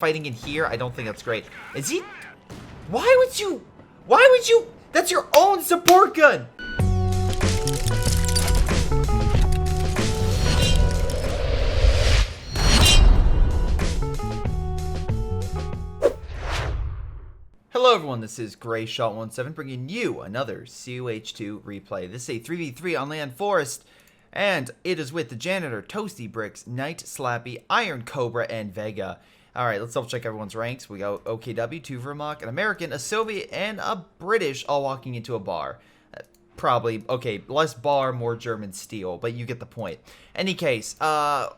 fighting in here, I don't think that's great. Is he? Why would you? That's your own support gun. Hello everyone, this is Greyshot17 bringing you another COH2 replay. This is a 3v3 on Land Forest, and it is with the Janitor, Toasty Bricks, Knight, Slappy, Iron Cobra, and Vega. Alright, let's double check everyone's ranks. We got OKW, 2 Vermont, an American, a Soviet, and a British all walking into a bar. Probably, okay, less bar, more German steel, but you get the point. Any case, I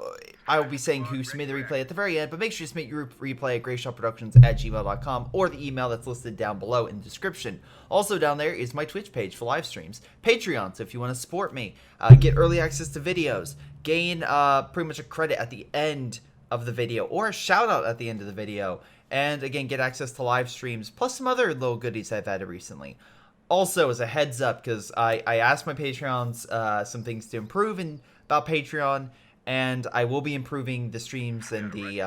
will be saying who submitted the replay at the very end, but make sure you submit your replay at greyshotproductions@gmail.com or the email that's listed down below in the description. Also down there is my Twitch page for live streams, Patreon, so if you want to support me, get early access to videos, gain pretty much a credit at the end of the video, or a shout out at the end of the video, and again, get access to live streams, plus some other little goodies I've added recently. Also, as a heads up, because I asked my Patreons some things to improve about Patreon, and I will be improving the streams and the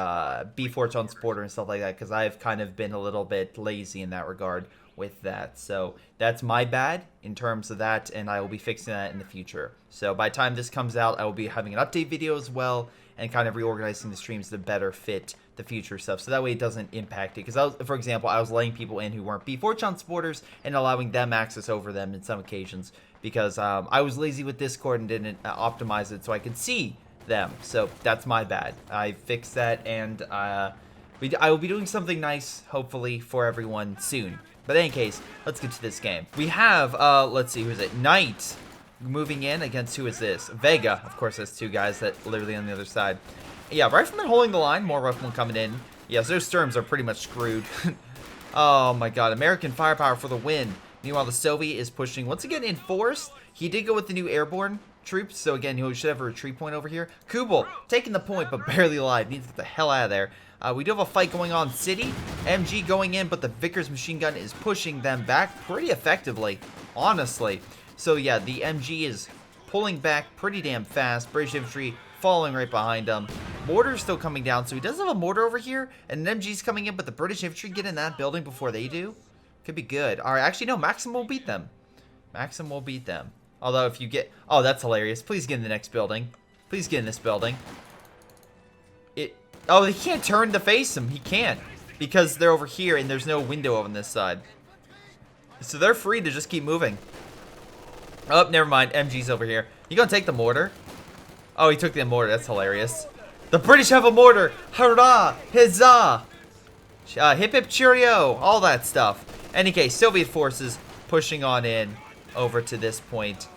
B4 supporter and stuff like that, because I've kind of been a little bit lazy in that regard with that. So that's my bad in terms of that, and I will be fixing that in the future. So by the time this comes out, I will be having an update video as well, and kind of reorganizing the streams to better fit the future stuff, so that way it doesn't impact it. Because, for example, I was letting people in who weren't B4 supporters and allowing them access over them in some occasions, because I was lazy with Discord and didn't optimize it so I could see them. So that's my bad. I fixed that, and I will be doing something nice, hopefully, for everyone soon. But in any case, let's get to this game. We have, let's see, who is it? Knight moving in against, who is this? Vega. Of course, there's two guys that literally on the other side. Yeah, Rifleman holding the line. More Riflemen coming in. Yes, those Sturms are pretty much screwed. Oh my god. American firepower for the win. Meanwhile, the Soviet is pushing once again in force. He did go with the new airborne troops, so again, he should have a retreat point over here. Kubel taking the point, but barely alive. Needs to get the hell out of there. We do have a fight going on city. MG going in, but the Vickers machine gun is pushing them back pretty effectively, honestly. So yeah, the MG is pulling back pretty damn fast. British infantry following right behind him. Mortar's still coming down, so he does have a mortar over here, and an MG's coming in, but the British infantry get in that building before they do. Could be good. Alright, actually, no, Maxim will beat them. Maxim will beat them. Although, if you get... Oh, that's hilarious. Please get in the next building. Please get in this building. Oh, he can't turn to face him. He can't. Because they're over here, and there's no window on this side. So they're free to just keep moving. Oh, never mind. MG's over here. You gonna take the mortar? Oh, he took the mortar. That's hilarious. The British have a mortar. Hurrah! Huzzah! Hip hip cheerio! All that stuff. Any case, Soviet forces pushing on in over to this point.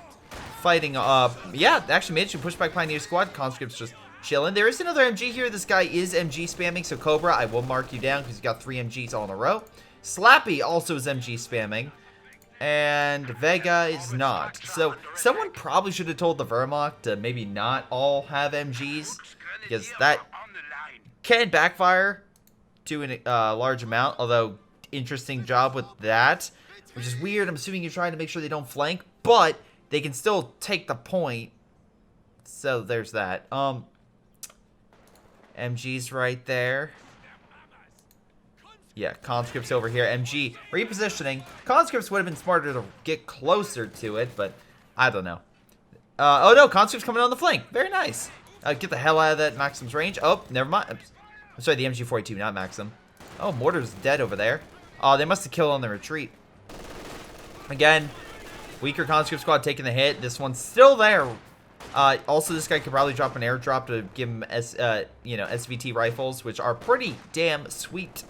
Fighting yeah, actually managed to push back Pioneer Squad. Conscripts just chilling. There is another MG here. This guy is MG spamming, so Cobra, I will mark you down because he's got 3 MGs all in a row. Slappy also is MG spamming. And Vega is not. So someone probably should have told the Wehrmacht to maybe not all have MGs, because that can backfire to a large amount. Although, interesting job with that, which is weird. I'm assuming you're trying to make sure they don't flank, but they can still take the point. So there's that. MG's right there. Yeah, conscripts over here. MG repositioning. Conscripts would have been smarter to get closer to it, but I don't know. Oh no, conscripts coming on the flank. Very nice. Get the hell out of that Maxim's range. Oh, never mind. I'm sorry, the MG42, not Maxim. Oh, Mortar's dead over there. Oh, they must have killed on the retreat. Again, weaker conscript squad taking the hit. This one's still there. Also, this guy could probably drop an airdrop to give him SVT rifles, which are pretty damn sweet.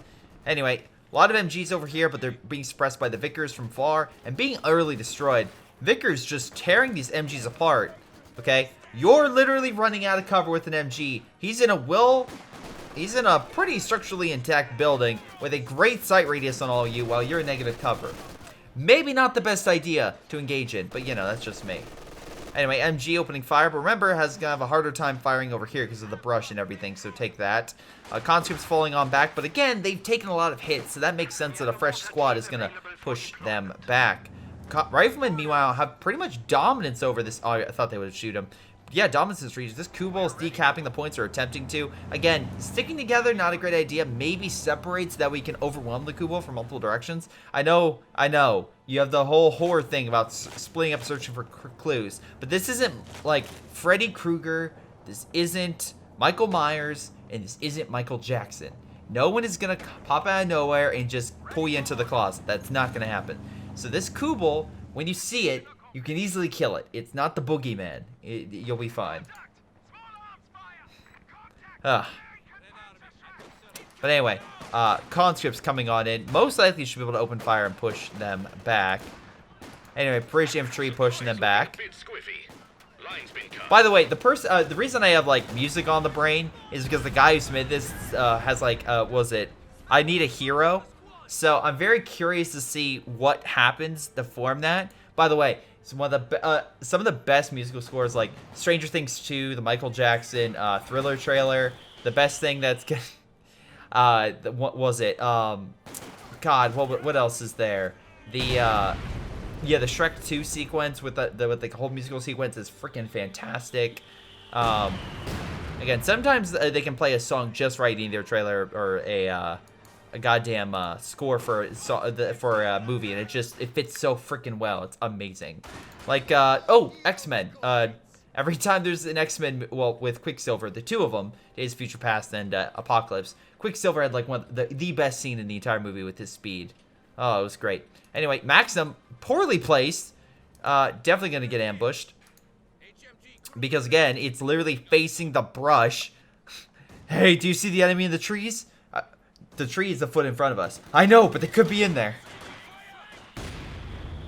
Anyway, a lot of MGs over here, but they're being suppressed by the Vickers from far and being utterly destroyed. Vickers just tearing these MGs apart, okay? You're literally running out of cover with an MG. He's in a pretty structurally intact building with a great sight radius on all of you while you're in negative cover. Maybe not the best idea to engage in, but you know, that's just me. Anyway, MG opening fire, but remember, has gonna have a harder time firing over here because of the brush and everything, so take that. Conscripts falling on back, but again, they've taken a lot of hits, so that makes sense that a fresh squad is gonna push them back. Riflemen, meanwhile, have pretty much dominance over this. Oh, I thought they would shoot him. yeah, dominance in this region. This Kubel is decapping the points or attempting to. Again, sticking together, not a great idea. Maybe separate so that we can overwhelm the Kubel from multiple directions. I know. You have the whole horror thing about splitting up searching for clues. But this isn't like Freddy Krueger. This isn't Michael Myers. And this isn't Michael Jackson. No one is going to pop out of nowhere and just pull you into the closet. That's not going to happen. So this Kubel, when you see it, you can easily kill it. It's not the boogeyman. You'll be fine. But anyway, conscripts coming on in. Most likely you should be able to open fire and push them back. Anyway, British infantry pushing them back. By the way, the reason I have like music on the brain is because the guy who submitted this has like was it I Need a Hero. So I'm very curious to see what happens to form that. By the way, some of the best musical scores, like Stranger Things 2, the Michael Jackson Thriller trailer. The best thing that's what was it? God, what else is there? The Shrek 2 sequence with the whole musical sequence is freaking fantastic. Again, sometimes they can play a song just right in their trailer or a goddamn score for a movie, and it fits so freaking well. It's amazing. Like X-Men. Every time there's an X-Men, well, with Quicksilver, the two of them, Days of Future Past and Apocalypse. Quicksilver had like one of the best scene in the entire movie with his speed. Oh, it was great. Anyway, Maxim, poorly placed. Definitely gonna get ambushed. Because again, it's literally facing the brush. Hey, do you see the enemy in the trees? The tree is a foot in front of us. I know, but they could be in there.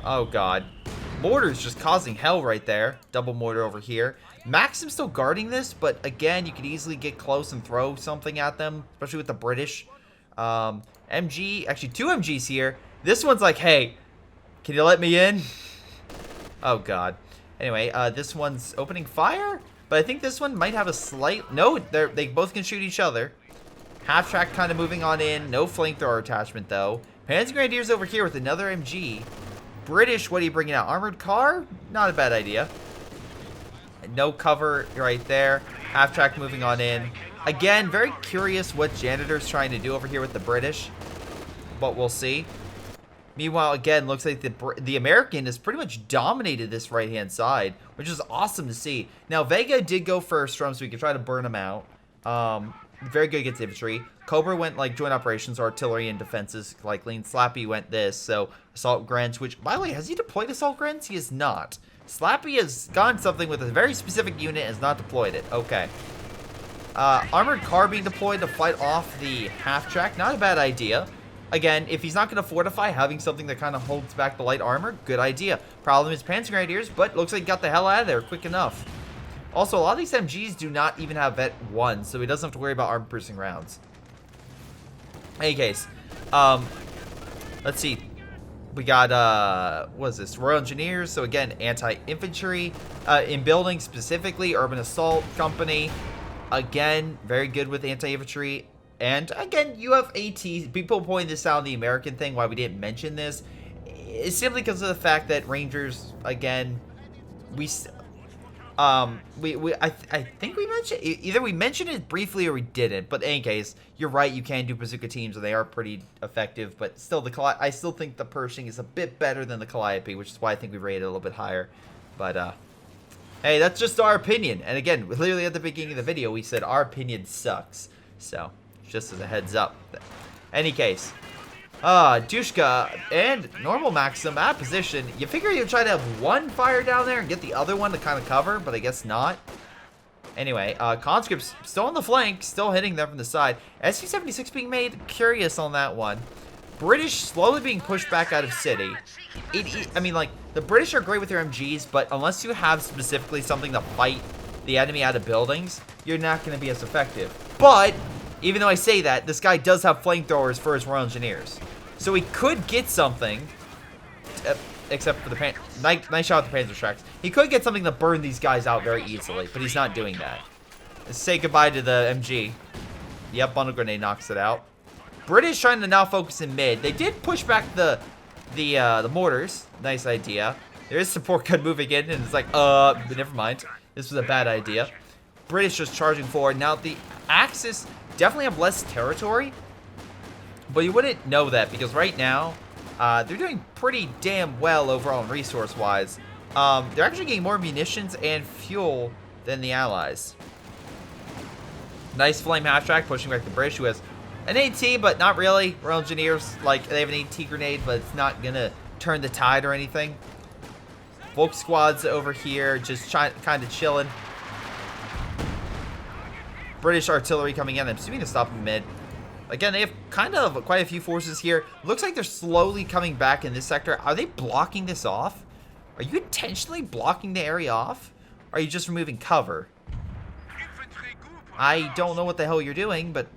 Oh, God. Mortar's just causing hell right there. Double mortar over here. Maxim's still guarding this, but again, you could easily get close and throw something at them, especially with the British. MG, actually 2 MGs here. This one's like, hey, can you let me in? Oh, God. Anyway, this one's opening fire, but I think this one might have a slight... No, they both can shoot each other. Half track kind of moving on in. No flamethrower attachment, though. Panzer Grenadiers over here with another MG. British, what are you bringing out? Armored car? Not a bad idea. No cover right there. Half track moving on in. Again, very curious what Janitor's trying to do over here with the British. But we'll see. Meanwhile, again, looks like the American has pretty much dominated this right-hand side, which is awesome to see. Now, Vega did go first from, so we could try to burn him out. Very good against infantry. Cobra went like joint operations, artillery, and defenses likely. And Slappy went this, so assault grens, which, by the way, has he deployed assault grens? He has not. Slappy has gone something with a very specific unit and has not deployed it. Okay. Armored car being deployed to fight off the half-track. Not a bad idea. Again, if he's not going to fortify, having something that kind of holds back the light armor, good idea. Problem is Panzer Grenadiers, but looks like he got the hell out of there quick enough. Also, a lot of these MGs do not even have Vet 1, so he doesn't have to worry about armor-piercing rounds. In any case, let's see. We got, what is this? Royal Engineers, so again, anti-infantry. In buildings specifically, Urban Assault Company. Again, very good with anti-infantry. And again, you have AT. People pointing this out in the American thing, why we didn't mention this. It's simply because of the fact that Rangers, again, I think we mentioned, either we mentioned it briefly or we didn't, but in any case, you're right, you can do bazooka teams and they are pretty effective, but still, I still think the Pershing is a bit better than the Calliope, which is why I think we rated it a little bit higher. But, hey, that's just our opinion. And again, literally at the beginning of the video, we said our opinion sucks. So, just as a heads up. Any case. Dushka and normal Maxim at position. You figure you'd try to have one fire down there and get the other one to kind of cover, but I guess not. Anyway, conscripts still on the flank, still hitting them from the side. SC-76 being made curious on that one. British slowly being pushed back out of city. I mean, like, the British are great with their MGs, but unless you have specifically something to fight the enemy out of buildings, you're not going to be as effective. But even though I say that, this guy does have flamethrowers for his Royal Engineers. So he could get something, except for the nice shot with the PyroSharks. He could get something to burn these guys out very easily, but he's not doing that. Let's say goodbye to the MG. Yep, bundle grenade knocks it out. British trying to now focus in mid. They did push back the mortars. Nice idea. There is support gun moving in, and it's like, but never mind. This was a bad idea. British just charging forward. Now, the Axis definitely have less territory, but you wouldn't know that because right now, they're doing pretty damn well overall resource-wise. They're actually getting more munitions and fuel than the Allies. Nice flame half-track pushing back the British, who has an AT, but not really. Royal Engineers, like, they have an AT grenade, but it's not gonna turn the tide or anything. Volk squads over here, just kind of chilling. British artillery coming in. I'm assuming to stop in mid. Again, they have kind of quite a few forces here. Looks like they're slowly coming back in this sector. Are they blocking this off? Are you intentionally blocking the area off? Or are you just removing cover? I don't know what the hell you're doing, but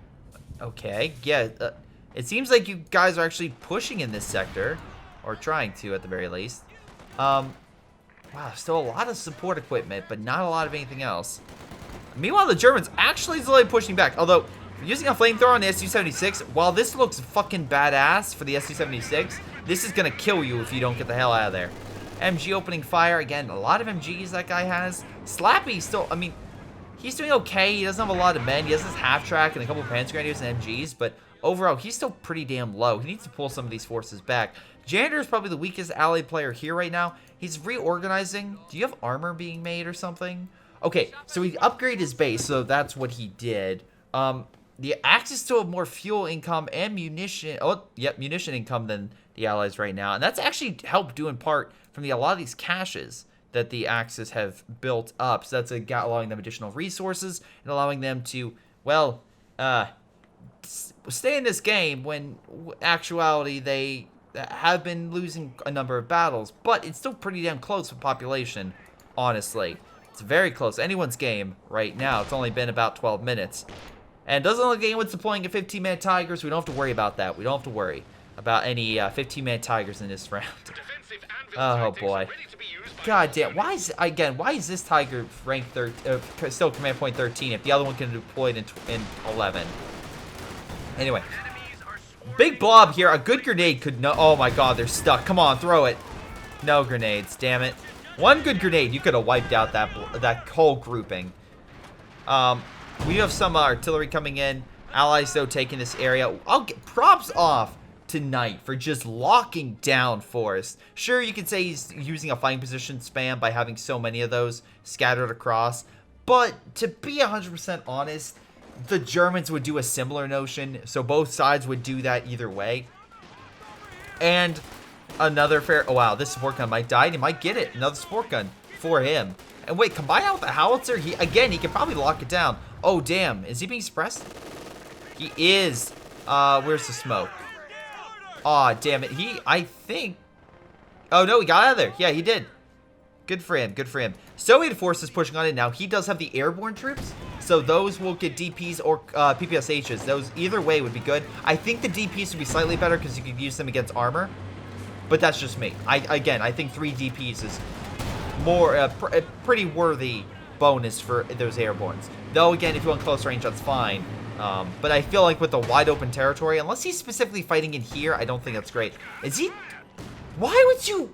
okay. Yeah, it seems like you guys are actually pushing in this sector. Or trying to, at the very least. Wow, still a lot of support equipment, but not a lot of anything else. Meanwhile, the Germans actually slowly pushing back. Although, using a flamethrower on the Su-76, while this looks fucking badass for the Su-76, this is gonna kill you if you don't get the hell out of there. MG opening fire. Again, a lot of MGs that guy has. Slappy still, I mean, he's doing okay. He doesn't have a lot of men. He has his half-track and a couple of Panzer Grenadiers and MGs, but overall, he's still pretty damn low. He needs to pull some of these forces back. Janitor is probably the weakest allied player here right now. He's reorganizing. Do you have armor being made or something? Okay, so he upgraded his base, so that's what he did. The Axis still have more fuel income and munition. Oh, yep, munition income than the Allies right now. And that's actually helped due in part from a lot of these caches that the Axis have built up. So that's allowing them additional resources and allowing them to, well, stay in this game when actuality they have been losing a number of battles. But it's still pretty damn close with population, honestly. It's very close. Anyone's game right now. It's only been about 12 minutes. And it doesn't look like anyone's deploying a 15-man Tiger, so we don't have to worry about that. We don't have to worry about any 15-man Tigers in this round. Oh, boy. God damn. Why is this Tiger ranked still command point 13 if the other one can be deployed in 11? Anyway. Big blob here. A good grenade could no. Oh, my God. They're stuck. Come on. Throw it. No grenades. Damn it. One good grenade. You could have wiped out that whole grouping. We have some artillery coming in. Allies, though, taking this area. I'll get props off to Knight for just locking down Forest. Sure, you could say he's using a fighting position spam by having so many of those scattered across. But to be 100% honest, the Germans would do a similar notion. So both sides would do that either way. And another fair... Oh, wow. This support gun might die. He might get it. Another support gun for him. And wait, combine out with the howitzer. Again, he can probably lock it down. Oh, damn. Is he being suppressed? He is. Where's the smoke? Aw, damn it. I think... Oh, no, he got out of there. Yeah, he did. Good for him. Good for him. Soviet forces pushing on it now. He does have the airborne troops. So those will get DPs or PPSHs. Those either way would be good. I think the DPs would be slightly better because you could use them against armor. But that's just me. Again, I think 3 DPs is more a pretty worthy bonus for those airbornes. Though, again, if you want close range, that's fine. But I feel like with the wide open territory, unless he's specifically fighting in here, I don't think that's great. Is he? Why would you?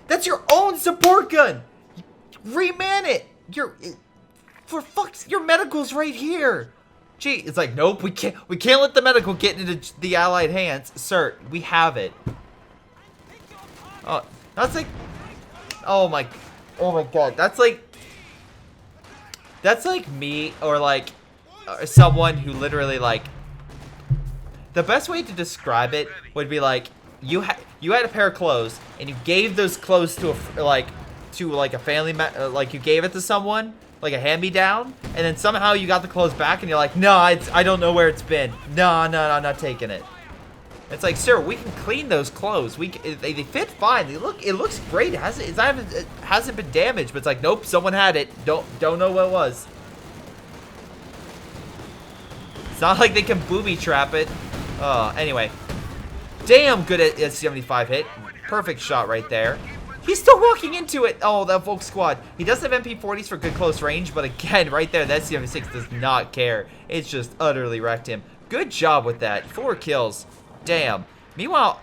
That's your own support gun. Reman it. Your medical's right here. Gee, it's like, nope, we can't let the medical get into the Allied hands. Sir, we have it. Oh, that's like, oh my God, that's like me or like someone who literally like, the best way to describe it would be like, you had a pair of clothes and you gave those clothes to a family like you gave it to someone like a hand-me-down, and then somehow you got the clothes back and you're like, no, I don't know where it's been. No, I'm not taking it. It's like, sir, we can clean those clothes. They fit fine. It looks great. It hasn't been damaged, but it's like, nope, someone had it. Don't know what it was. It's not like they can booby trap it. Anyway. Damn good at 75 hit. Perfect shot right there. He's still walking into it. Oh, that Volk squad. He does have MP40s for good close range, but again, right there, that 76 does not care. It's just utterly wrecked him. Good job with that. 4 kills. Damn. Meanwhile,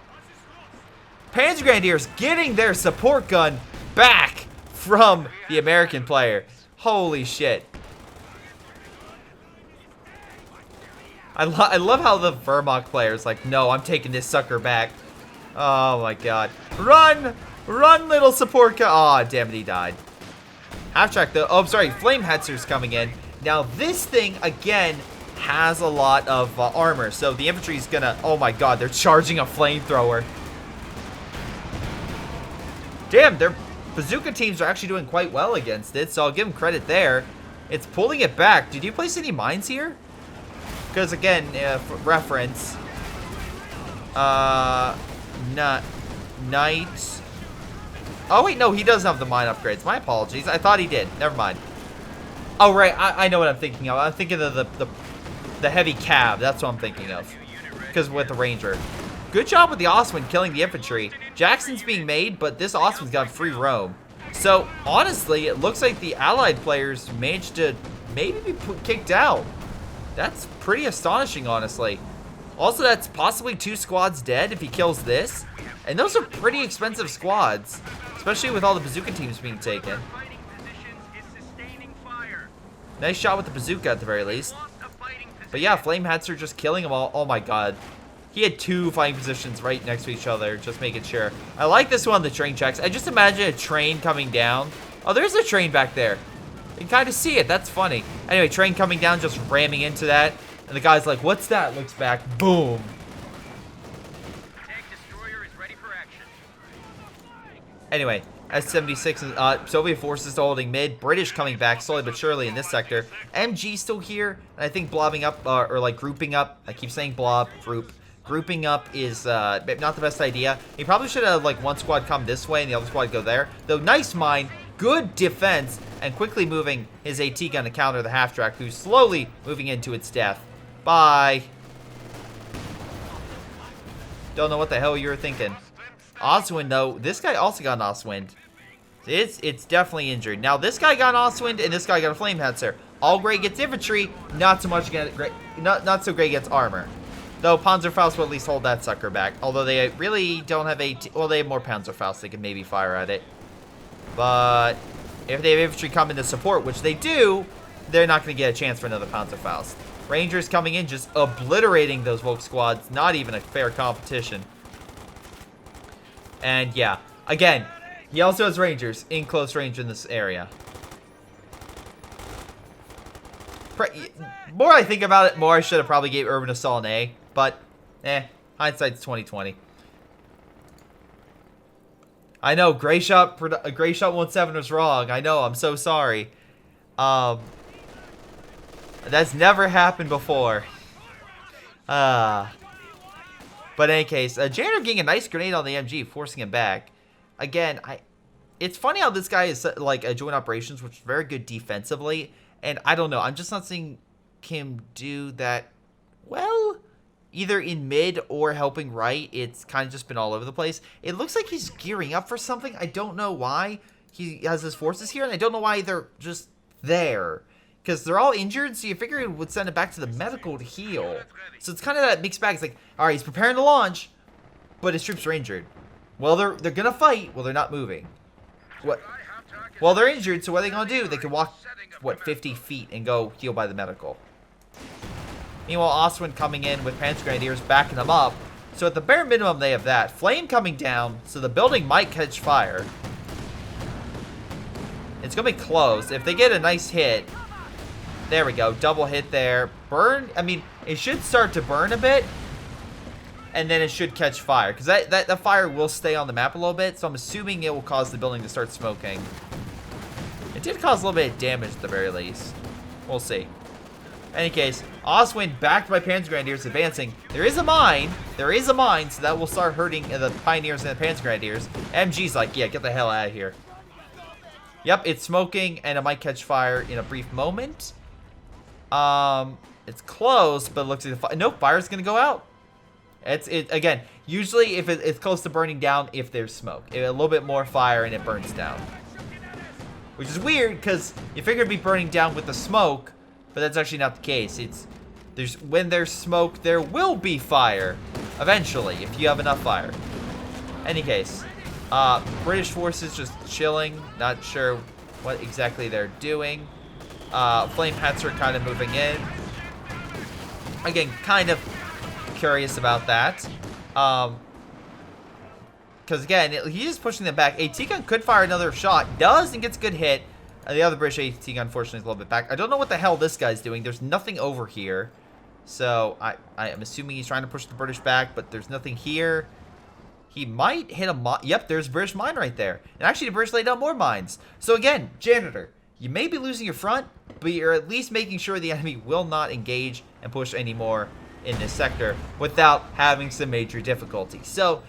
Panzer Grenadiers getting their support gun back from the American player. Holy shit. I love how the Vermont player is like, no, I'm taking this sucker back. Oh my god. Run! Run, little support guy. Oh, damn it, he died. Half-track though. Oh, I'm sorry. Flame Hetzer's coming in. Now, this thing, again, has a lot of armor. So the infantry's gonna... Oh my god, they're charging a flamethrower. Damn, their bazooka teams are actually doing quite well against it. So I'll give them credit there. It's pulling it back. Did you place any mines here? Because again, for reference, Knight. Oh wait, no, he doesn't have the mine upgrades. My apologies. I thought he did. Never mind. Oh right, I know what I'm thinking of. I'm thinking of the heavy cab. That's what I'm thinking of. Because with the ranger. Good job with the Oswin killing the infantry. Jackson's being made, but this Oswin's got free roam. So honestly, it looks like the allied players managed to maybe be kicked out. That's pretty astonishing, honestly. Also, that's possibly 2 squads dead if he kills this. And those are pretty expensive squads, especially with all the bazooka teams being taken. Nice shot with the bazooka at the very least. But yeah, Flame Hetzer just killing them all. Oh my god. He had 2 fighting positions right next to each other, just making sure. I like this one, the train checks. I just imagine a train coming down. Oh, there's a train back there. You can kind of see it. That's funny. Anyway, train coming down, just ramming into that. And the guy's like, what's that? Looks back. Boom. Tank destroyer is ready for action. Anyway, S-76, Soviet forces holding mid. British coming back slowly but surely in this sector. MG still here. And I think blobbing up, or like grouping up. I keep saying blob, group. Grouping up is not the best idea. He probably should have like one squad come this way and the other squad go there. Though nice mine. Good defense, and quickly moving his AT gun to counter the half-track, who's slowly moving into its death. Bye. Don't know what the hell you were thinking. Oswind, though, this guy also got an Oswind. It's definitely injured. Now, this guy got an Oswind, and this guy got a Flame Hetzer. All great gets infantry, not so much not so great gets armor. Though Panzerfaust will at least hold that sucker back. Although they really don't have AT. Well, they have more Panzerfaust. They can maybe fire at it. But if they have infantry coming to support, which they do, they're not going to get a chance for another Panzerfaust. Rangers coming in, just obliterating those Volk squads. Not even a fair competition. And yeah, again, he also has Rangers in close range in this area. More I think about it, more I should have probably gave Urban Assault an A. But, hindsight's 2020. I know, Greyshot 17 was wrong. I know, I'm so sorry. That's never happened before. But in any case, Janitor getting a nice grenade on the MG, forcing him back. Again, it's funny how this guy is like a joint operations, which is very good defensively. And I don't know, I'm just not seeing him do that well. Either in mid or helping right, it's kind of just been all over the place. It looks like he's gearing up for something. I don't know why he has his forces here, and I don't know why they're just there. Because they're all injured, so you figure it would send it back to the medical to heal. So it's kind of that mixed bag. It's like, all right, he's preparing to launch, but his troops are injured. Well, they're going to fight. Well, they're not moving. What? Well, they're injured, so what are they going to do? They can walk, what, 50 feet and go heal by the medical. Meanwhile, Oswin coming in with Panzer Grenadiers, backing them up. So at the bare minimum, they have that. Flame coming down, so the building might catch fire. It's going to be close. If they get a nice hit, there we go. Double hit there. Burn, I mean, it should start to burn a bit. And then it should catch fire. Because that fire will stay on the map a little bit. So I'm assuming it will cause the building to start smoking. It did cause a little bit of damage at the very least. We'll see. In any case, Oswin backed by Panzer Grenadiers advancing. There is a mine. There is a mine, so that will start hurting the Pioneers and the Panzer Grenadiers. MG's like, yeah, get the hell out of here. Yep, it's smoking, and it might catch fire in a brief moment. It's close, but it looks like the fire. Nope, fire's gonna go out. Again, usually if it's close to burning down, if there's smoke. A little bit more fire and it burns down. Which is weird, because you figure it'd be burning down with the smoke, but that's actually not the case. When there's smoke, there will be fire. Eventually, if you have enough fire. Any case. British forces just chilling. Not sure what exactly they're doing. Flame Pets are kind of moving in. Again, kind of curious about that. Because again, he's just pushing them back. AT gun could fire another shot. Does and gets a good hit. The other British AT gun, unfortunately, is a little bit back. I don't know what the hell this guy's doing. There's nothing over here. So I am assuming he's trying to push the British back, but there's nothing here. He might hit a mine. Yep, there's a British mine right there. And actually, the British laid down more mines. So again, Janitor, you may be losing your front, but you're at least making sure the enemy will not engage and push any more in this sector without having some major difficulty. So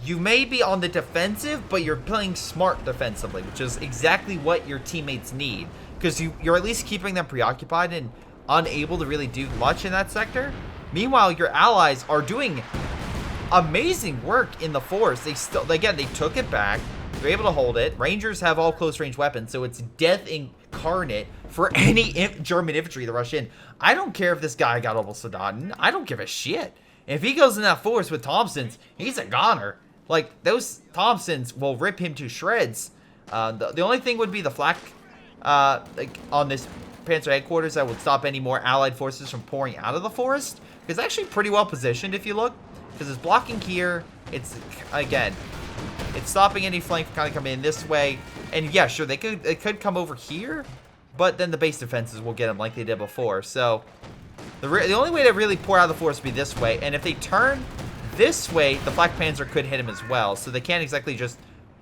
you may be on the defensive, but you're playing smart defensively, which is exactly what your teammates need. Because you're at least keeping them preoccupied and unable to really do much in that sector. Meanwhile, your allies are doing amazing work in the forest. They took it back. They're able to hold it. Rangers have all close range weapons, so it's death incarnate for any German infantry to rush in. I don't care if this guy got almost forgotten. I don't give a shit. If he goes in that forest with Thompsons, he's a goner. Like, those Thompsons will rip him to shreds. The only thing would be the flak like on this Panzer headquarters that would stop any more allied forces from pouring out of the forest. It's actually pretty well positioned if you look. Because it's blocking here. It's, again, it's stopping any flank from kind of coming in this way. And yeah, sure, they could come over here. But then the base defenses will get them like they did before. So the only way to really pour out of the forest would be this way. And if they turn this way, the Flak Panzer could hit him as well. So they can't exactly just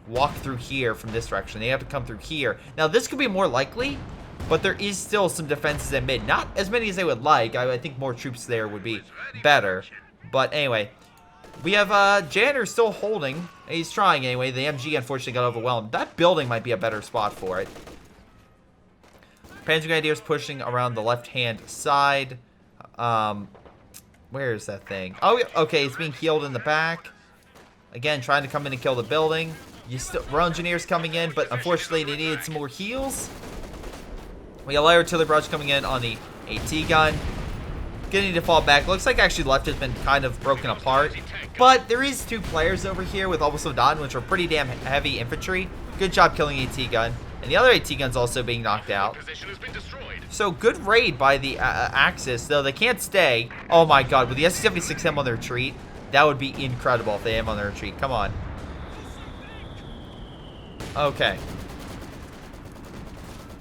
walk through here from this direction. They have to come through here. Now, this could be more likely, but there is still some defenses in mid. Not as many as they would like. I think more troops there would be better. But anyway, we have Janner still holding. He's trying anyway. The MG unfortunately got overwhelmed. That building might be a better spot for it. Panzer Grenadiers pushing around the left-hand side. Where is that thing? Oh, okay, it's being healed in the back. Again, trying to come in and kill the building. Royal Engineers coming in, but unfortunately they needed some more heals. We got light artillery barrage coming in on the AT gun. Getting to fall back. Looks like actually left has been kind of broken apart. But there is two players over here with almost done, which are pretty damn heavy infantry. Good job killing AT gun. And the other AT gun's also being knocked out. So good raid by the Axis, though they can't stay. Oh my god, with the SC-76M on their retreat, that would be incredible if they am on their retreat. Come on. Okay.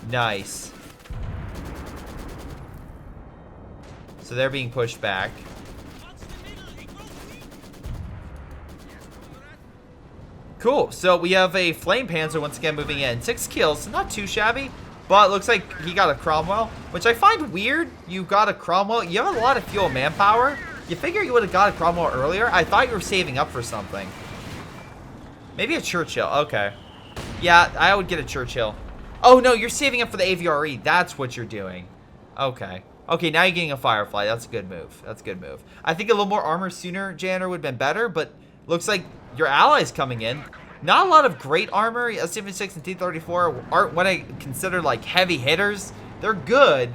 Nice. So they're being pushed back. Cool. So we have a Flame Panzer once again moving in. 6 kills. Not too shabby. But it looks like he got a Cromwell, which I find weird. You got a Cromwell. You have a lot of fuel manpower. You figure you would have got a Cromwell earlier. I thought you were saving up for something. Maybe a Churchill. Okay. Yeah, I would get a Churchill. Oh, no. You're saving up for the AVRE. That's what you're doing. Okay. Okay, now you're getting a Firefly. That's a good move. That's a good move. I think a little more armor sooner, Janner, would have been better, but looks like your allies coming in. Not a lot of great armor. S-76 and T-34 aren't what I consider like heavy hitters. They're good,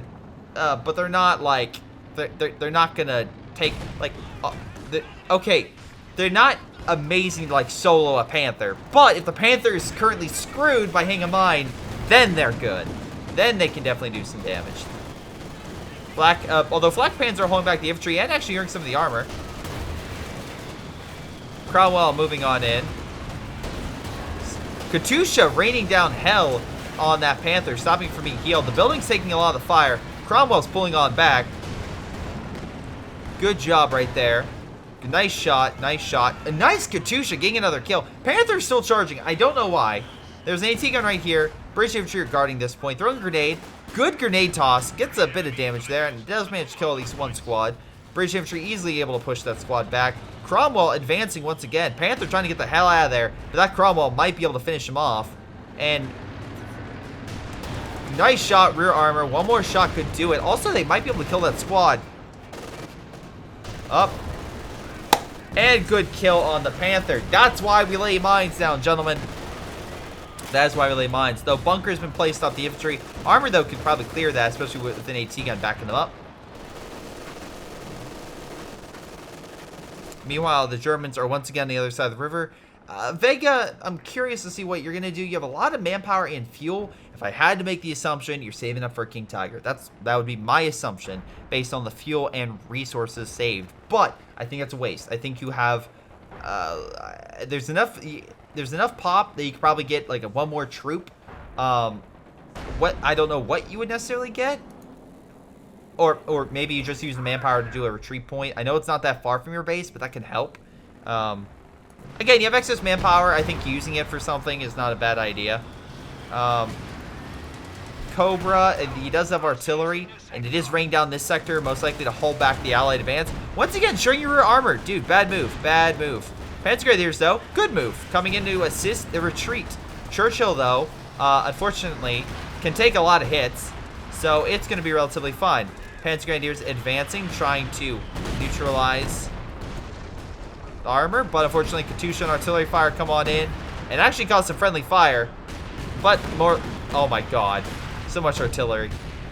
but they're not like they're not gonna take like okay. They're not amazing to like solo a Panther. But if the Panther is currently screwed by hitting a mine, then they're good. Then they can definitely do some damage. Although Flak Panzer are holding back the infantry and actually earning some of the armor. Cromwell moving on in. Katusha raining down hell on that Panther, stopping from being healed. The building's taking a lot of the fire. Cromwell's pulling on back. Good job right there. Nice shot, nice shot. A nice Katusha getting another kill. Panther's still charging. I don't know why. There's an AT gun right here. British infantry are guarding this point. Throwing a grenade. Good grenade toss. Gets a bit of damage there and does manage to kill at least one squad. British infantry easily able to push that squad back. Cromwell advancing once again. Panther trying to get the hell out of there. But that Cromwell might be able to finish him off. And nice shot, rear armor. One more shot could do it. Also, they might be able to kill that squad. Up. And good kill on the Panther. That's why we lay mines down, gentlemen. That is why we lay mines. Though bunker has been placed off the infantry. Armor, though, could probably clear that, especially with an AT gun backing them up. Meanwhile, the Germans are once again on the other side of the river. Vega, I'm curious to see what you're going to do. You have a lot of manpower and fuel. If I had to make the assumption, you're saving up for King Tiger. That would be my assumption based on the fuel and resources saved. But I think that's a waste. I think you have there's enough pop that you could probably get like one more troop. What I don't know what you would necessarily get. Or maybe you just use the manpower to do a retreat point. I know it's not that far from your base, but that can help. Again, you have excess manpower. I think using it for something is not a bad idea. Cobra, he does have artillery, and it is raining down this sector, most likely to hold back the allied advance. Once again, showing your rear armor. Dude, bad move. Bad move. Panzer Grenadiers, though, good move. Coming in to assist the retreat. Churchill, though, unfortunately, can take a lot of hits, so it's going to be relatively fine. Panzer Grenadiers advancing, trying to neutralize the armor, but unfortunately, Katusha and artillery fire come on in and actually cause some friendly fire, but more. Oh my god, so much artillery.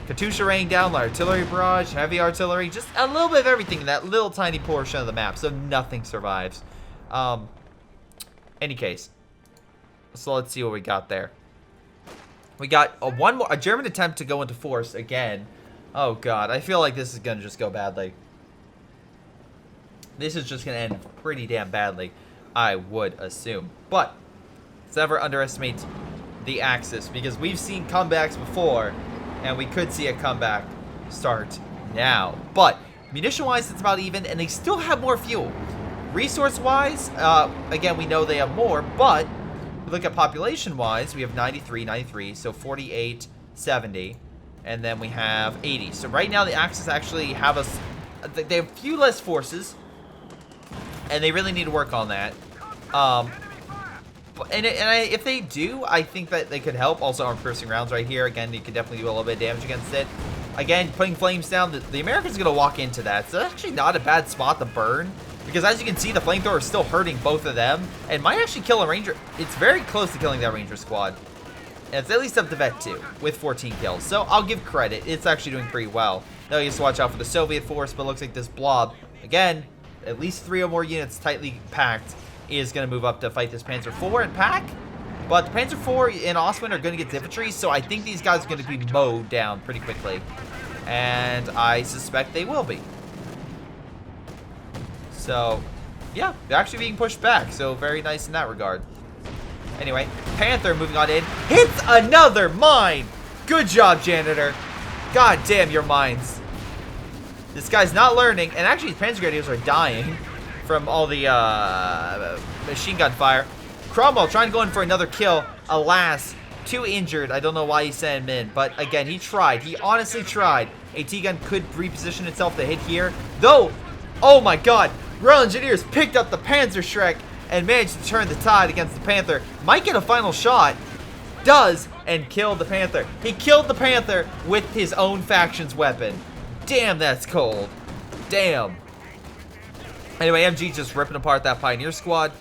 Katusha raining down, artillery barrage, heavy artillery, just a little bit of everything in that little tiny portion of the map, so nothing survives. Any case, so let's see what we got there. We got a German attempt to go into force again. Oh god, I feel like this is gonna just go badly. This is just gonna end pretty damn badly, I would assume. But let's never underestimate the Axis, because we've seen comebacks before, and we could see a comeback start now. But munition-wise, it's about even, and they still have more fuel. Resource-wise, again, we know they have more, but if we look at population-wise, we have 93, so 48, 70, and then we have 80. So right now, the Axis actually have they have a few less forces, and they really need to work on that. If they do, I think that they could help. Also, armed piercing rounds right here. Again, you could definitely do a little bit of damage against it. Again, putting flames down, the Americans are going to walk into that. So it's actually not a bad spot to burn, because as you can see, the flamethrower is still hurting both of them, and might actually kill a ranger. It's very close to killing that ranger squad. And it's at least up to Vet 2 with 14 kills. So I'll give credit. It's actually doing pretty well. Now you have to watch out for the Soviet force, but it looks like this blob, again, at least 3 or more units tightly packed, is going to move up to fight this Panzer IV and pack. But the Panzer IV and Osman are going to get infantry, so I think these guys are going to be mowed down pretty quickly. And I suspect they will be. So, yeah, they're actually being pushed back, so very nice in that regard. Anyway, Panther moving on in, hits another mine! Good job, Janitor. God damn your mines. This guy's not learning, and actually his Panzer Grenadiers are dying from all the machine gun fire. Cromwell trying to go in for another kill. Alas, 2 injured. I don't know why he sent him in, but again, he tried. He honestly tried. A T-gun could reposition itself to hit here, though. Oh my god, Royal Engineers picked up the Panzer Shrek and managed to turn the tide against the Panther. Might get a final shot. Does, and kill the Panther. He killed the Panther with his own faction's weapon. Damn, that's cold. Damn. Anyway, MG just ripping apart that Pioneer squad.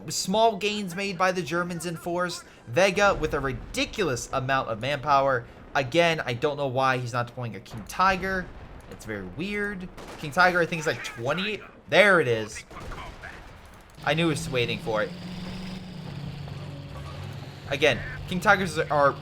Small gains made by the Germans in force. Vega with a ridiculous amount of manpower. Again, I don't know why he's not deploying a King Tiger. It's very weird. King Tiger, I think, is like 20. There it is. I knew he was waiting for it. Again, King Tigers are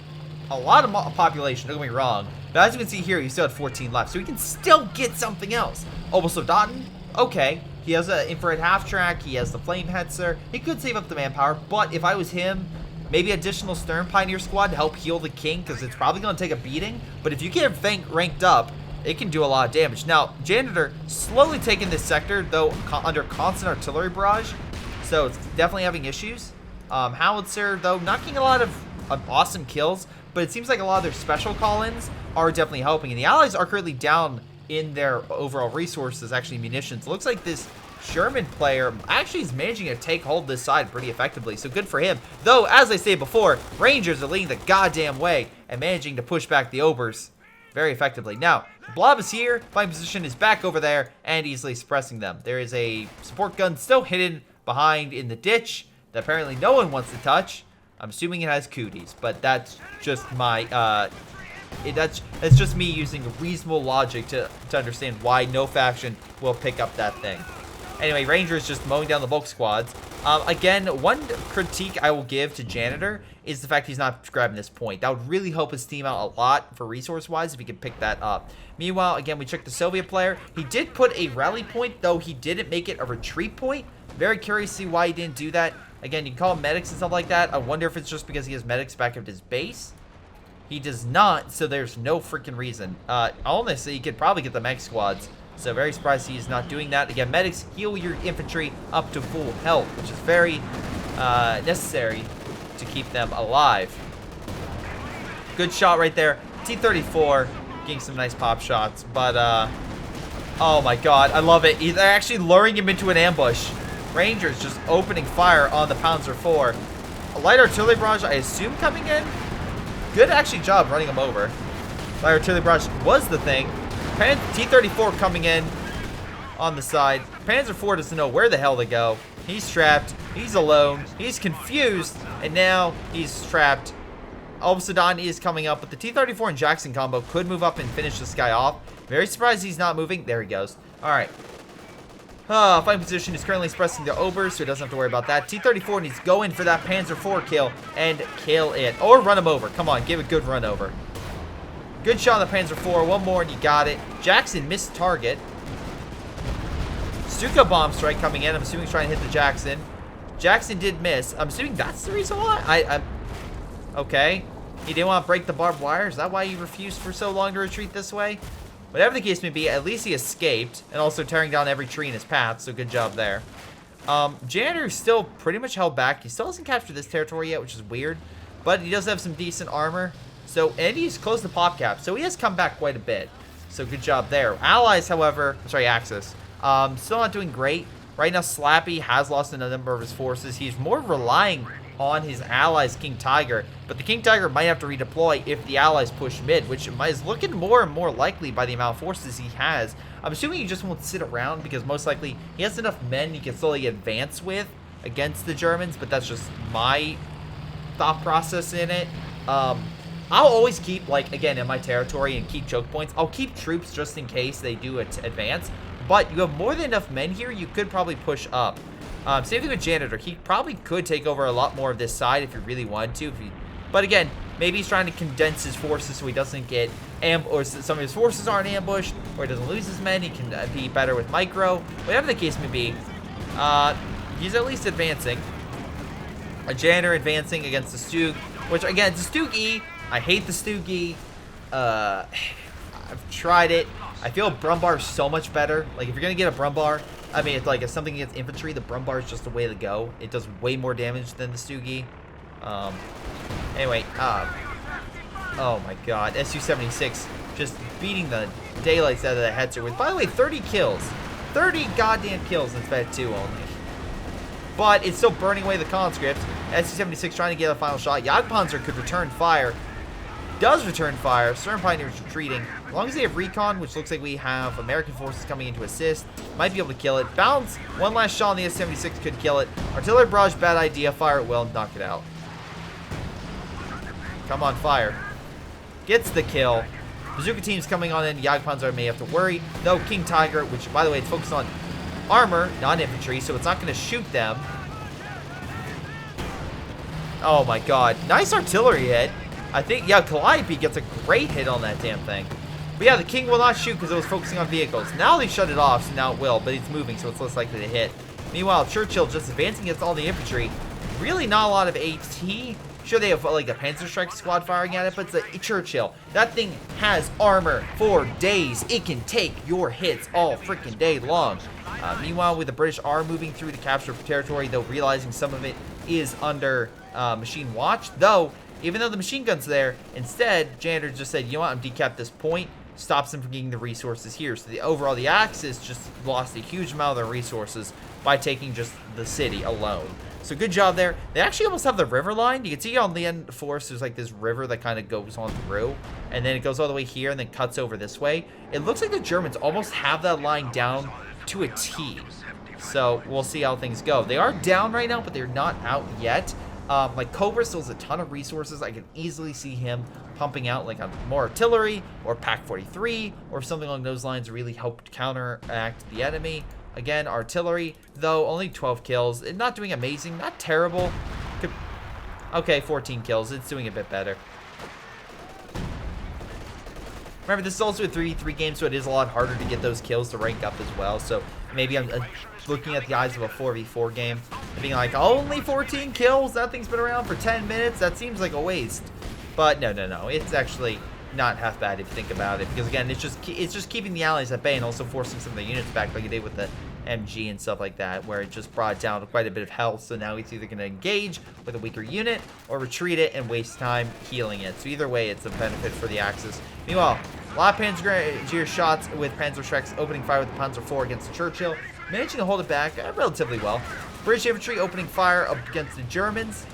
a lot of population, don't get me wrong. But as you can see here, he still had 14 left. So he can still get something else. Obersoldaten, okay. He has an infrared half-track. He has the flame hetzer. He could save up the manpower. But if I was him, maybe additional Stern Pioneer squad to help heal the King, because it's probably going to take a beating. But if you get him ranked up, it can do a lot of damage. Now, Janitor slowly taking this sector, though under constant artillery barrage. So it's definitely having issues. Howitzer, though, knocking a lot of awesome kills. But it seems like a lot of their special call-ins are definitely helping. And the Allies are currently down in their overall resources, actually munitions. It looks like this German player actually is managing to take hold of this side pretty effectively, so good for him. Though, as I said before, Rangers are leading the goddamn way and managing to push back the Obers very effectively. Now, the Blob is here, flying position is back over there, and easily suppressing them. There is a support gun still hidden behind in the ditch that apparently no one wants to touch. I'm assuming it has cooties, but that's just my, that's just me using reasonable logic to understand why no faction will pick up that thing. Anyway, Rangers just mowing down the bulk squads. Again, one critique I will give to Janitor is the fact he's not grabbing this point. That would really help his team out a lot for resource-wise if he could pick that up. Meanwhile, again, we checked the Soviet player. He did put a rally point, though he didn't make it a retreat point. Very curious to see why he didn't do that. Again, you can call him medics and stuff like that. I wonder if it's just because he has medics back at his base. He does not, so there's no freaking reason. Honestly, he could probably get the mech squads. So very surprised he's not doing that. Again, medics heal your infantry up to full health, which is very necessary to keep them alive. Good shot right there. T-34 getting some nice pop shots, but oh my god, I love it. They're actually luring him into an ambush. Rangers just opening fire on the Panzer IV. A light artillery barrage, I assume, coming in. Good actually job running him over. Light artillery barrage was the thing. T-34 coming in on the side. Panzer IV doesn't know where the hell to go. He's trapped. He's alone. He's confused. And now he's trapped. Obsidian is coming up, but the T-34 and Jackson combo could move up and finish this guy off. Very surprised he's not moving. There he goes. All right. Fighting position is currently expressing the Ober, so he doesn't have to worry about that. T-34 needs to go in for that Panzer IV kill and kill it. Or run him over. Come on, give a good run over. Good shot on the Panzer IV. One more and you got it. Jackson missed target. Stuka bomb strike coming in. I'm assuming he's trying to hit the Jackson. Jackson did miss. I'm assuming that's the reason why. Okay. He didn't want to break the barbed wire. Is that why he refused for so long to retreat this way? Whatever the case may be, at least he escaped. And also tearing down every tree in his path. So good job there. Janitor's still pretty much held back. He still hasn't captured this territory yet, which is weird. But he does have some decent armor. So, and he's close to pop cap. So he has come back quite a bit. So good job there. Allies, however, sorry, Axis. Still not doing great. Right now, Slappy has lost a number of his forces. He's more relying on his allies, King Tiger. But the King Tiger might have to redeploy if the allies push mid, which is looking more and more likely by the amount of forces he has. I'm assuming he just won't sit around because most likely he has enough men he can slowly advance with against the Germans. But that's just my thought process in it. I'll always keep, like, again, in my territory and keep choke points. I'll keep troops just in case they do advance. But you have more than enough men here, you could probably push up. Same thing with Janitor. He probably could take over a lot more of this side if he really wanted to. But again, maybe he's trying to condense his forces so he doesn't get or some of his forces aren't ambushed, or he doesn't lose his men. He can be better with micro. Whatever the case may be, he's at least advancing. A Janitor advancing against the Stug, which, again, it's a Stug E. I hate the Stug. I've tried it. I feel Brumbar is so much better. Like, if you're going to get a Brumbar, I mean, it's like if something against infantry, the Brumbar is just the way to go. It does way more damage than the Stug. Anyway, oh my god. Su-76 just beating the daylights out of the Hetzer with, by the way, 30 kills. 30 goddamn kills instead of 2 only. But it's still burning away the conscripts. Su-76 trying to get a final shot. Jagdpanzer could return fire. Does return fire. Stern Pioneer is retreating. As long as they have recon, which looks like we have American forces coming in to assist, might be able to kill it. Bounce. One last shot on the S-76 could kill it. Artillery barrage, bad idea. Fire it well, knock it out. Come on, fire. Gets the kill. Bazooka team's coming on in. Jagdpanzer may have to worry. No, King Tiger, which, by the way, it's focused on armor, not infantry, so it's not going to shoot them. Oh my god. Nice artillery hit. I think, yeah, Calliope gets a great hit on that damn thing. But yeah, the King will not shoot because it was focusing on vehicles. Now they shut it off, so now it will, but it's moving, so it's less likely to hit. Meanwhile, Churchill just advancing against all the infantry. Really not a lot of AT. Sure, they have, like, the Panzer Strike squad firing at it, but it's a Churchill. That thing has armor for days. It can take your hits all freaking day long. Meanwhile, with the British are moving through to capture territory, though realizing some of it is under machine watch, though, even though the machine gun's there, instead, Janitor just said, you know what, I'm decap this point, stops them from getting the resources here. So overall, the Axis just lost a huge amount of their resources by taking just the city alone. So good job there. They actually almost have the river line. You can see on the end force, there's like this river that kind of goes on through, and then it goes all the way here and then cuts over this way. It looks like the Germans almost have that line down to a T. So we'll see how things go. They are down right now, but they're not out yet. Like Cobra still has a ton of resources. I can easily see him pumping out like more artillery or Pack 43 or something along those lines to really help counteract the enemy. Again, artillery, though, only 12 kills. It's not doing amazing, not terrible. Okay, 14 kills. It's doing a bit better. Remember, this is also a 3v3 game, so it is a lot harder to get those kills to rank up as well. So maybe I'm looking at the eyes of a 4v4 game and being like, only 14 kills? That thing's been around for 10 minutes? That seems like a waste. But no. It's actually not half bad if you think about it. Because, again, it's just keeping the allies at bay and also forcing some of the units back like it did with the MG and stuff like that, where it just brought down quite a bit of health. So now it's either going to engage with a weaker unit or retreat it and waste time healing it. So either way, it's a benefit for the Axis. Meanwhile, a lot of Panzer shots with PyroSharks opening fire with the Panzer IV against the Churchill, managing to hold it back relatively well. British infantry opening fire up against the Germans,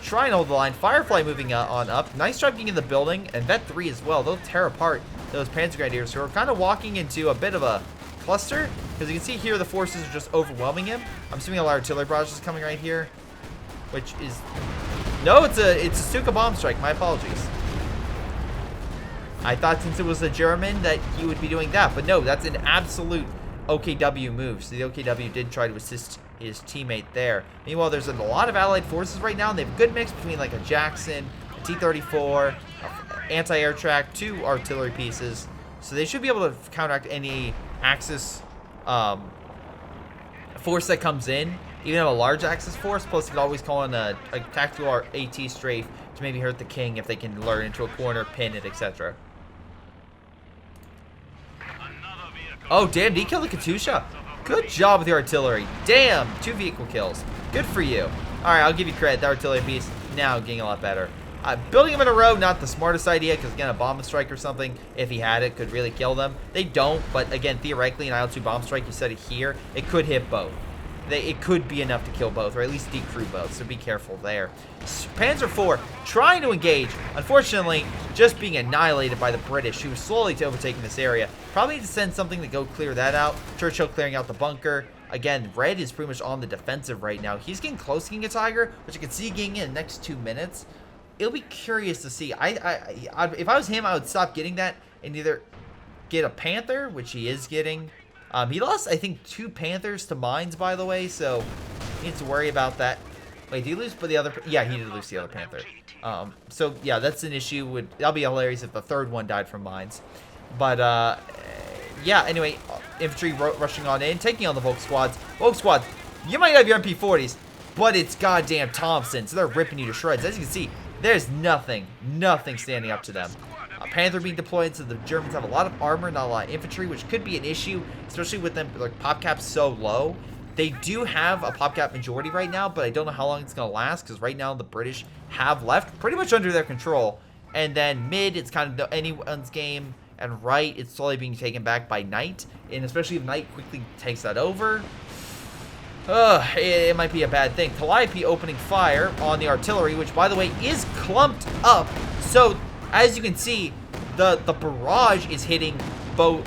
trying to hold the line. Firefly moving on up. Nice job getting in the building, and Vet 3 as well. They'll tear apart those Panzer Grenadiers who are kind of walking into a bit of a cluster, because you can see here the forces are just overwhelming him. I'm assuming a lot of artillery barrage is coming right here, which is no, it's a Stuka bomb strike. My apologies. I thought since it was a German that he would be doing that, but no, that's an absolute OKW move. So the OKW did try to assist his teammate there. Meanwhile, there's a lot of allied forces right now, and they have a good mix between like a Jackson, a T-34, anti-air track, 2 artillery pieces. So they should be able to counteract any Axis force that comes in. Even have a large Axis force, plus you could always call in a tactical AT strafe to maybe hurt the king if they can lure into a corner, pin it, etc. Oh, damn, did he kill the Katusha? Good job with your artillery. Damn, 2 vehicle kills. Good for you. Alright, I'll give you credit. The artillery piece now getting a lot better. Building them in a row, not the smartest idea, because again, a bomb strike or something, if he had it, could really kill them. They don't, but again, theoretically, an IL-2 bomb strike, you said it here, it could hit both. It could be enough to kill both, or at least decrew both, so be careful there. Panzer IV trying to engage, unfortunately, just being annihilated by the British, who was slowly overtaking this area. Probably need to send something to go clear that out. Churchill clearing out the bunker. Again, Red is pretty much on the defensive right now. He's getting close to getting a Tiger, which I can see getting in the next 2 minutes. It'll be curious to see. If I was him, I would stop getting that and either get a Panther, which he is getting. He lost, I think, 2 Panthers to mines, by the way, so he needs to worry about that. Wait, did he lose the other? Yeah, he did lose the other Panther. So yeah, that's an issue. That'll be hilarious if the 3rd one died from mines. But yeah. Anyway, infantry rushing on in, taking on the Volk squads. Volk squads, you might have your MP40s, but it's goddamn Thompson, so they're ripping you to shreds. As you can see, there's nothing standing up to them. Panther being deployed, so the Germans have a lot of armor, not a lot of infantry, which could be an issue, especially with them, like, pop caps so low. They do have a pop cap majority right now, but I don't know how long it's going to last, because right now the British have left pretty much under their control. And then mid, it's kind of anyone's game, and right, it's slowly being taken back by Knight, and especially if Knight quickly takes that over, it might be a bad thing. Calliope opening fire on the artillery, which, by the way, is clumped up. So, as you can see, the barrage is hitting both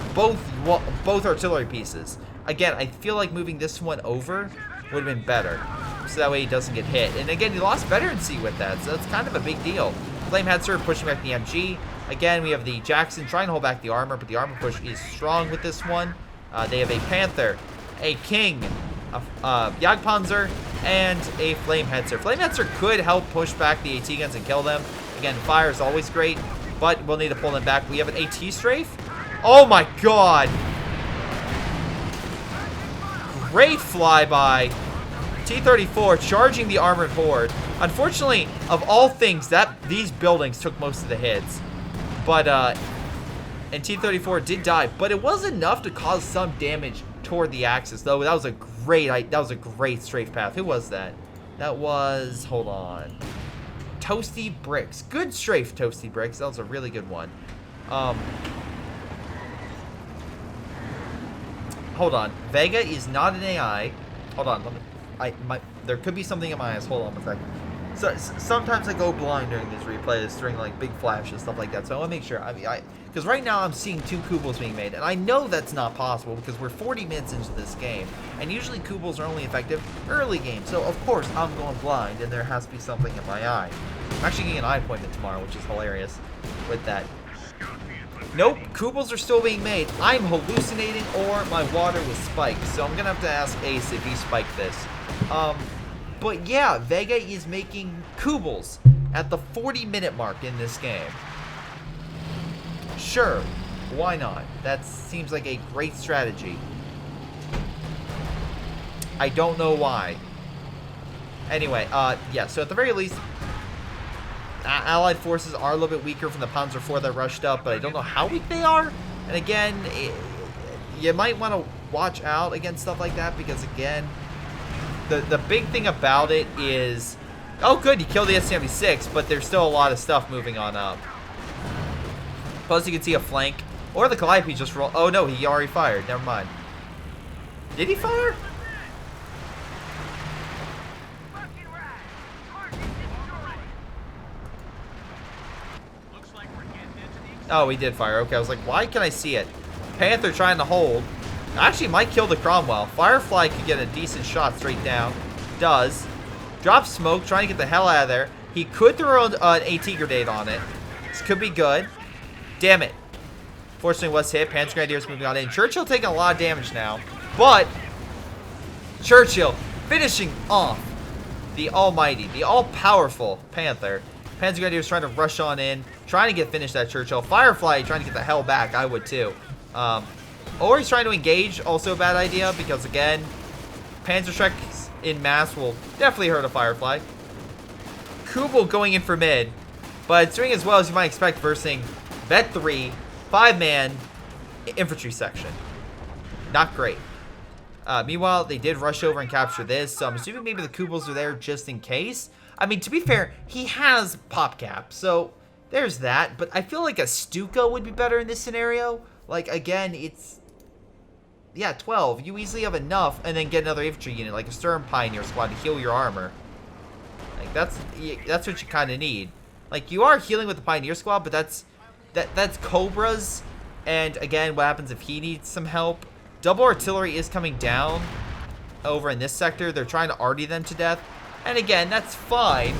artillery pieces. Again, I feel like moving this one over would have been better, so that way he doesn't get hit. And again, he lost veterancy with that, so that's kind of a big deal. Flame Hetzer pushing back the MG. Again, we have the Jackson trying to hold back the armor, but the armor push is strong with this one. They have a Panther, a King, a Jagdpanzer, and a Flame Hetzer. Flame Hetzer could help push back the AT guns and kill them. Again, fire is always great, but we'll need to pull them back. We have an AT strafe. Oh my god! Great flyby. T-34 charging the armored horde. Unfortunately, of all things, these buildings took most of the hits. But, and T-34 did die, but it was enough to cause some damage toward the Axis, though. That was a great strafe path. Who was that? That was, hold on, Toasty Bricks. Good strafe, Toasty Bricks. That was a really good one. Hold on. Vega is not an AI. Hold on. There could be something in my eyes. Hold on a second. So sometimes I go blind during these replays, during like big flashes, stuff like that. So I want to make sure. Because right now I'm seeing 2 Kubels being made, and I know that's not possible because we're 40 minutes into this game, and usually Kubels are only effective early game. So of course I'm going blind, and there has to be something in my eye. I'm actually getting an eye appointment tomorrow, which is hilarious with that. Nope, Kubels are still being made. I'm hallucinating or my water was spiked. So I'm going to have to ask Ace if he spiked this. But yeah, Vega is making Kubels at the 40-minute mark in this game. Sure, why not? That seems like a great strategy. I don't know why. Anyway, yeah, so at the very least, Allied forces are a little bit weaker from the Panzer IV that rushed up, but I don't know how weak they are. And again, you might want to watch out against stuff like that because, again, the big thing about it is... Oh, good, you killed the S-76, but there's still a lot of stuff moving on up. Plus, you can see a flank. Or the Calliope just rolled... Oh, no, he already fired. Never mind. Did he fire? Oh, he did fire. Okay, I was like, why can I see it? Panther trying to hold. Actually, might kill the Cromwell. Firefly could get a decent shot straight down. Does. Drops smoke, trying to get the hell out of there. He could throw an AT grenade on it. This could be good. Damn it. Fortunately, was hit. Panzer Grenadiers moving on in. Churchill taking a lot of damage now. But Churchill finishing off the almighty, the all-powerful Panther. Panzer Grenadiers trying to rush on in, trying to get finished at Churchill. Firefly trying to get the hell back. I would too. Or he's trying to engage. Also a bad idea because, again, Panzerschrecks in mass will definitely hurt a Firefly. Kubel going in for mid, but it's doing as well as you might expect versus Vet 3, 5-man infantry section. Not great. Meanwhile, they did rush over and capture this, so I'm assuming maybe the Kubels are there just in case. I mean, to be fair, he has pop cap, so there's that. But I feel like a Stuka would be better in this scenario. Like, again, it's... Yeah, 12. You easily have enough, and then get another infantry unit, like a Sturm Pioneer squad, to heal your armor. Like, that's what you kind of need. Like, you are healing with the Pioneer squad, but that's Cobras. And, again, what happens if he needs some help? Double artillery is coming down over in this sector. They're trying to arty them to death. And again, that's fine.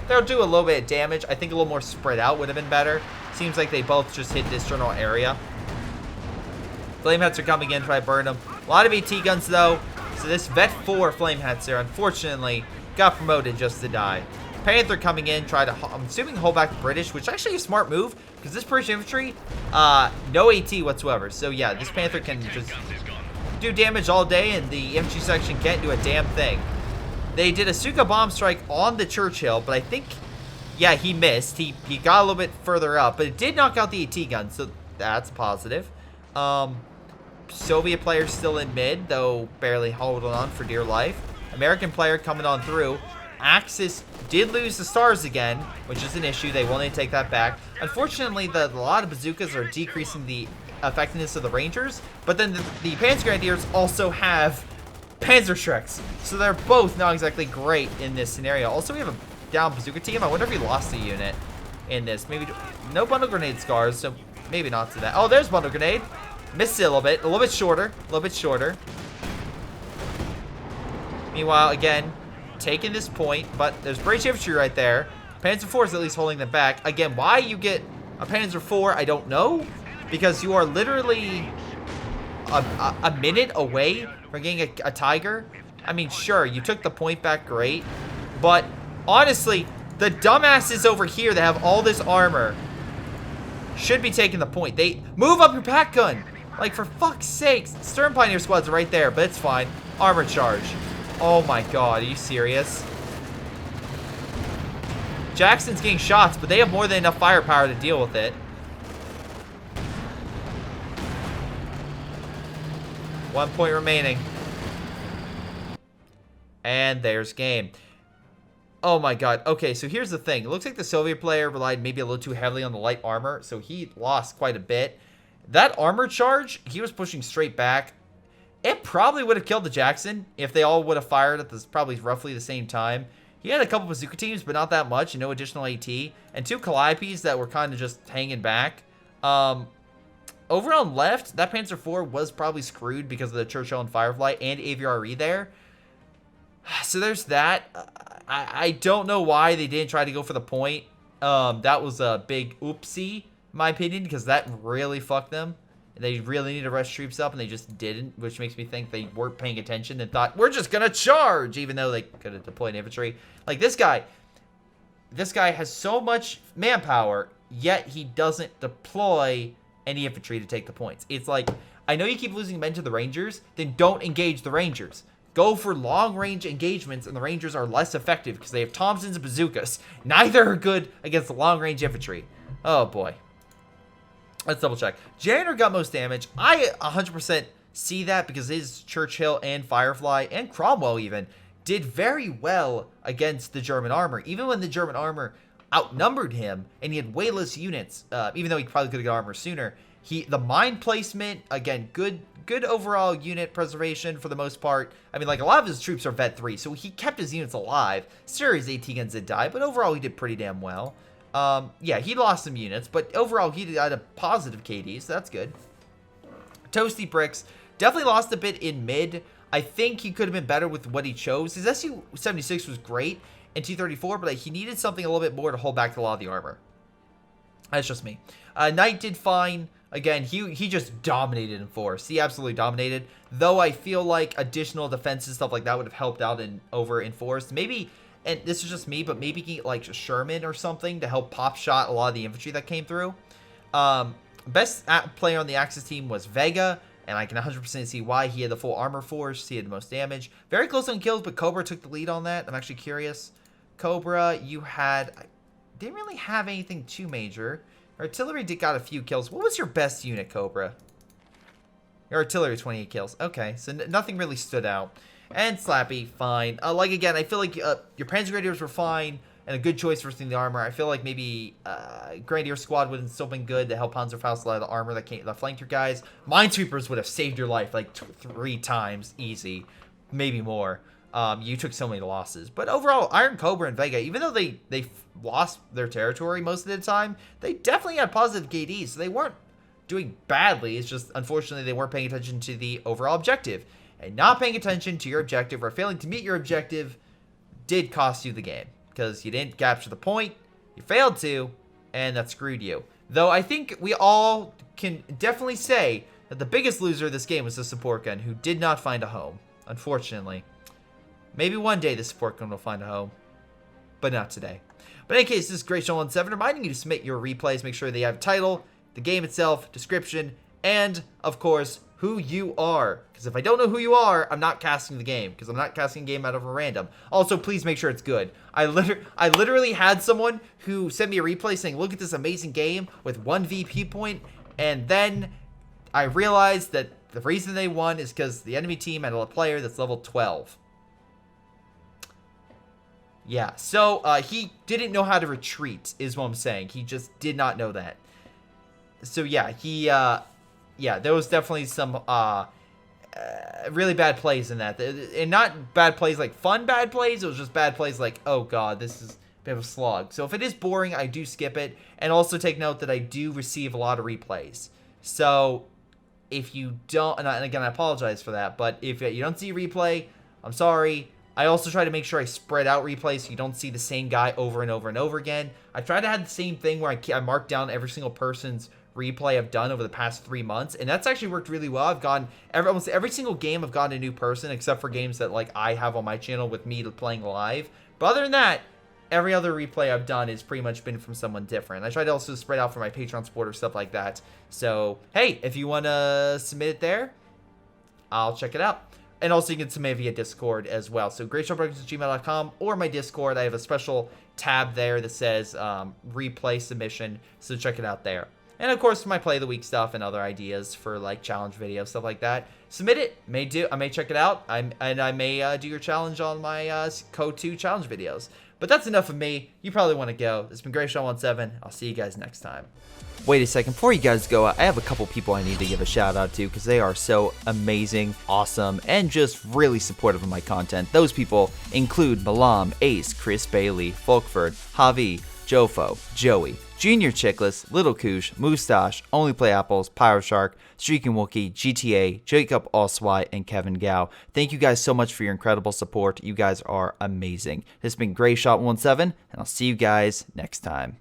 They'll do a little bit of damage. I think a little more spread out would have been better. Seems like they both just hit this general area. Flameheads are coming in, try to burn them. A lot of AT guns, though. So this Vet 4 Flameheadser, unfortunately, got promoted just to die. Panther coming in, try to, I'm assuming, hold back the British, which actually is a smart move, because this British infantry, no AT whatsoever. So yeah, this Panther can just do damage all day, and the infantry section can't do a damn thing. They did a Stuka bomb strike on the Churchill, but I think, yeah, he missed. He got a little bit further up, but it did knock out the AT gun, so that's positive. Soviet player still in mid, though barely holding on for dear life. American player coming on through. Axis did lose the stars again, which is an issue. They will need to take that back. Unfortunately, a lot of bazookas are decreasing the effectiveness of the Rangers, but then the Panzer Grenadiers also have Panzerschrecks, so they're both not exactly great in this scenario. Also, we have a down bazooka team. I wonder if he lost a unit in this. Maybe no bundle grenade scars, so maybe not to that. Oh, there's bundle grenade. Missed it a little bit shorter, a little bit shorter. Meanwhile, again, taking this point, but there's British infantry right there. Panzer IV is at least holding them back. Again, why you get a Panzer IV, I don't know, because you are literally a minute away from getting a Tiger. I mean, sure, you took the point back, great, but honestly, the dumbasses over here that have all this armor should be taking the point. They move up your pack gun. Like, for fuck's sakes. Sturm Pioneer squad's right there, but it's fine. Armor charge. Oh my god, are you serious? Jackson's getting shots, but they have more than enough firepower to deal with it. 1 point remaining. And there's game. Oh my god. Okay, so here's the thing. It looks like the Soviet player relied maybe a little too heavily on the light armor, so he lost quite a bit. That armor charge, he was pushing straight back. It probably would have killed the Jackson if they all would have fired at this probably roughly the same time. He had a couple bazooka teams, but not that much, and no additional AT. And 2 Calliopes that were kind of just hanging back. Over on left, that Panzer IV was probably screwed because of the Churchill and Firefly and AVRE there. So there's that. I don't know why they didn't try to go for the point. That was a big oopsie. in my opinion, because that really fucked them. They really needed to rush troops up, and they just didn't, which makes me think they weren't paying attention and thought, we're just gonna charge, even though they could have deployed infantry. Like, this guy has so much manpower, yet he doesn't deploy any infantry to take the points. It's like, I know you keep losing men to the Rangers, then don't engage the Rangers. Go for long-range engagements, and the Rangers are less effective because they have Thompsons and bazookas. Neither are good against the long-range infantry. Oh, boy. Let's double check. Janitor got most damage. I 100% see that because his Churchill and Firefly and Cromwell even did very well against the German armor. Even when the German armor outnumbered him and he had way less units, even though he probably could have got armor sooner, the mine placement, again, good overall unit preservation for the most part. I mean, like, a lot of his troops are Vet 3, so he kept his units alive. Sure, his AT guns did die, but overall he did pretty damn well. Yeah, he lost some units, but overall he had a positive KD, so that's good. Toasty Bricks definitely lost a bit in mid. I think he could have been better with what he chose. His SU-76 was great in T-34, but he needed something a little bit more to hold back a lot of the armor. That's just me. Knight did fine. Again, he just dominated in force. He absolutely dominated. Though I feel like additional defenses, stuff like that, would have helped out over in force. Maybe, and this is just me, but maybe get like Sherman or something to help pop shot a lot of the infantry that came through. Best player on the Axis team was Vega, and I can 100% see why. He had the full armor force. He had the most damage. Very close on kills, but Cobra took the lead on that. I'm actually curious. Cobra, you had... didn't really have anything too major. Artillery got a few kills. What was your best unit, Cobra? Your artillery, 28 kills. Okay, so nothing really stood out. And Slappy, fine. Like, again, I feel like your Panzer Grenadiers were fine and a good choice for the armor. I feel like maybe Grenadier Squad would have still been good to help Panzerfaust a lot of the armor that flanked your guys. Minesweepers would have saved your life like 3 times easy, maybe more. You took so many losses. But overall, Iron Cobra and Vega, even though they lost their territory most of the time, they definitely had positive KDs, so they weren't doing badly. It's just, unfortunately, they weren't paying attention to the overall objective. And not paying attention to your objective or failing to meet your objective did cost you the game. Because you didn't capture the point, you failed to, and that screwed you. Though I think we all can definitely say that the biggest loser of this game was the support gun, who did not find a home, unfortunately. Maybe one day the support gun will find a home, but not today. But in any case, this is Greyshot17 reminding you to submit your replays. Make sure they have title, the game itself, description, and, of course, who you are. Because if I don't know who you are, I'm not casting the game. Because I'm not casting a game out of a random. Also, please make sure it's good. I literally had someone who sent me a replay saying, look at this amazing game with 1 VP point. And then I realized that the reason they won is because the enemy team had a player that's level 12. Yeah, so he didn't know how to retreat, is what I'm saying. He just did not know that. So yeah, yeah, there was definitely some really bad plays in that. And not bad plays like fun bad plays, it was just bad plays like, oh god, this is a bit of a slog. So if it is boring, I do skip it. And also take note that I do receive a lot of replays. So if you don't, and again, I apologize for that, but if you don't see a replay, I'm sorry. I also try to make sure I spread out replays so you don't see the same guy over and over and over again. I try to have the same thing where I mark down every single person's replay I've done over the past 3 months, and that's actually worked really well. I've gotten almost every single game I've gotten a new person, except for games that like I have on my channel with me playing live. But other than that, every other replay I've done has pretty much been from someone different. I try to also spread out for my Patreon supporters, stuff like that. So hey, if you want to submit it there, I'll check it out. And also you can submit via Discord as well. So greyshotproductions@gmail.com or my Discord. I have a special tab there that says replay submission. So check it out there. And of course my play of the week stuff and other ideas for like challenge videos, stuff like that. Submit it. I may check it out. I may do your challenge on my Code 2 challenge videos. But that's enough of me. You probably want to go. This has been Greyshot17. I'll see you guys next time. Wait a second, before you guys go, I have a couple people I need to give a shout out to because they are so amazing, awesome, and just really supportive of my content. Those people include Milam, Ace, Chris Bailey, Folkvard, Javi, Jfoe, Joey, jrchicklis, Little Koosh, Mustaach, Onlyplayapples, PyroShark, Streakingwookie, GTA, Jakub, Ocwieja, and Kevin Gao. Thank you guys so much for your incredible support. You guys are amazing. This has been Greyshot17, and I'll see you guys next time.